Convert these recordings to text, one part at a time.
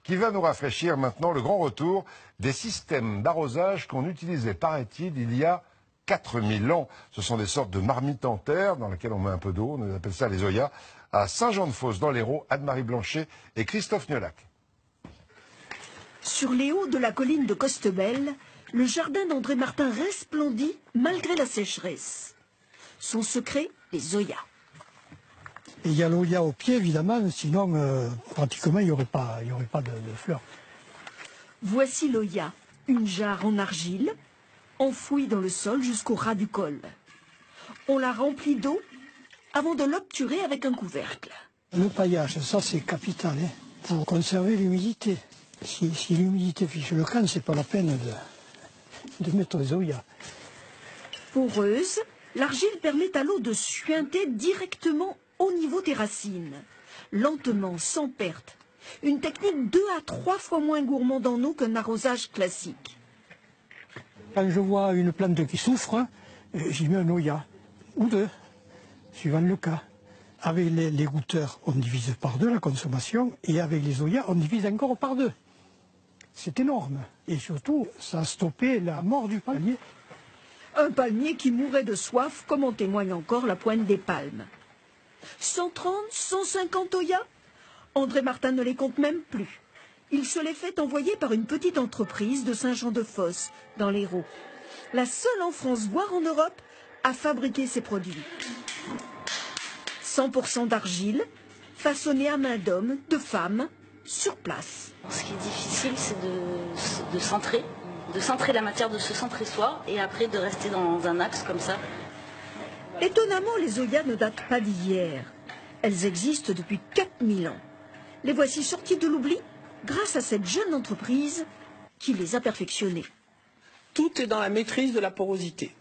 qui va nous rafraîchir maintenant le grand retour des systèmes d'arrosage qu'on utilisait, paraît-il, il y a 4000 ans. Ce sont des sortes de marmites en terre dans lesquelles on met un peu d'eau, on appelle ça les Oyas, à Saint-Jean-de-Fosse dans l'Hérault, Anne-Marie Blanchet et Christophe Niolac. Sur les hauts de la colline de Costebelle, le jardin d'André Martin resplendit malgré la sécheresse. Son secret, les Oyas. Et il y a l'Oya au pied, évidemment, sinon pratiquement il n'y aurait pas de fleurs. Voici l'Oya, une jarre en argile, enfouie dans le sol jusqu'au ras du col. On la remplit d'eau avant de l'obturer avec un couvercle. Le paillage, ça c'est capital, hein, pour conserver l'humidité. Si l'humidité fiche le camp, c'est pas la peine de mettre les Oyas. Poreuse, l'argile permet à l'eau de suinter directement au niveau des racines, lentement, sans perte. Une technique 2 à 3 fois moins gourmande en eau qu'un arrosage classique. Quand je vois une plante qui souffre, j'y mets un Oya, ou 2, suivant le cas. Avec les goutteurs, on divise par 2 la consommation, et avec les Oyas, on divise encore par 2. C'est énorme. Et surtout, ça a stoppé la mort du palmier. Un palmier qui mourait de soif, comme en témoigne encore la pointe des palmes. 130, 150 Oyas, André Martin ne les compte même plus. Il se les fait envoyer par une petite entreprise de Saint-Jean-de-Fosse, dans l'Hérault. La seule en France, voire en Europe, à fabriquer ces produits. 100% d'argile, façonnée à main d'homme, de femme, sur place. Ce qui est difficile, c'est de centrer la matière, de se centrer soi, et après de rester dans un axe comme ça. Étonnamment, les Oyas ne datent pas d'hier. Elles existent depuis 4000 ans. Les voici sorties de l'oubli grâce à cette jeune entreprise qui les a perfectionnées. Tout est dans la maîtrise de la porosité.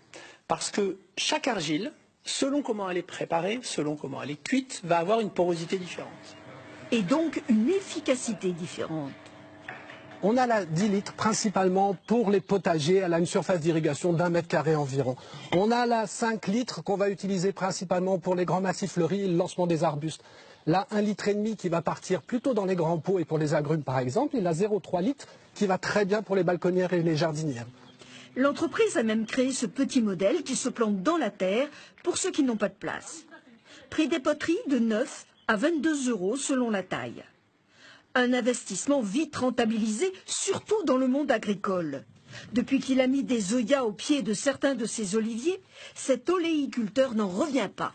Parce que chaque argile, selon comment elle est préparée, selon comment elle est cuite, va avoir une porosité différente. Et donc une efficacité différente. On a la 10 litres principalement pour les potagers. Elle a une surface d'irrigation d'1 mètre carré environ. On a la 5 litres qu'on va utiliser principalement pour les grands massifs fleuris et le lancement des arbustes. La 1,5 litre qui va partir plutôt dans les grands pots et pour les agrumes par exemple. Et la 0,3 litres qui va très bien pour les balconnières et les jardinières. L'entreprise a même créé ce petit modèle qui se plante dans la terre pour ceux qui n'ont pas de place. Prix des poteries de 9 à 22 € selon la taille. Un investissement vite rentabilisé, surtout dans le monde agricole. Depuis qu'il a mis des Oyas au pied de certains de ses oliviers, cet oléiculteur n'en revient pas.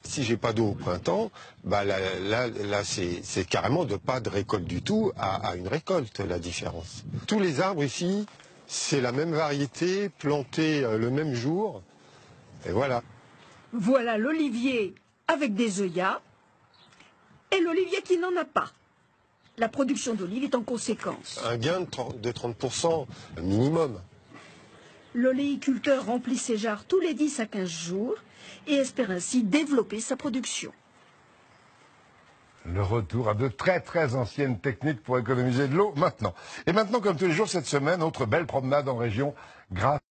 Si j'ai pas d'eau au printemps, bah là c'est carrément de pas de récolte du tout à une récolte, la différence. Tous les arbres ici, c'est la même variété, plantée le même jour, et voilà. Voilà l'olivier avec des Oyas et l'olivier qui n'en a pas. La production d'olive est en conséquence. Un gain de 30% minimum. L'oléiculteur remplit ses jarres tous les 10 à 15 jours et espère ainsi développer sa production. Le retour à de très anciennes techniques pour économiser de l'eau maintenant. Et maintenant, comme tous les jours cette semaine, autre belle promenade en région grâce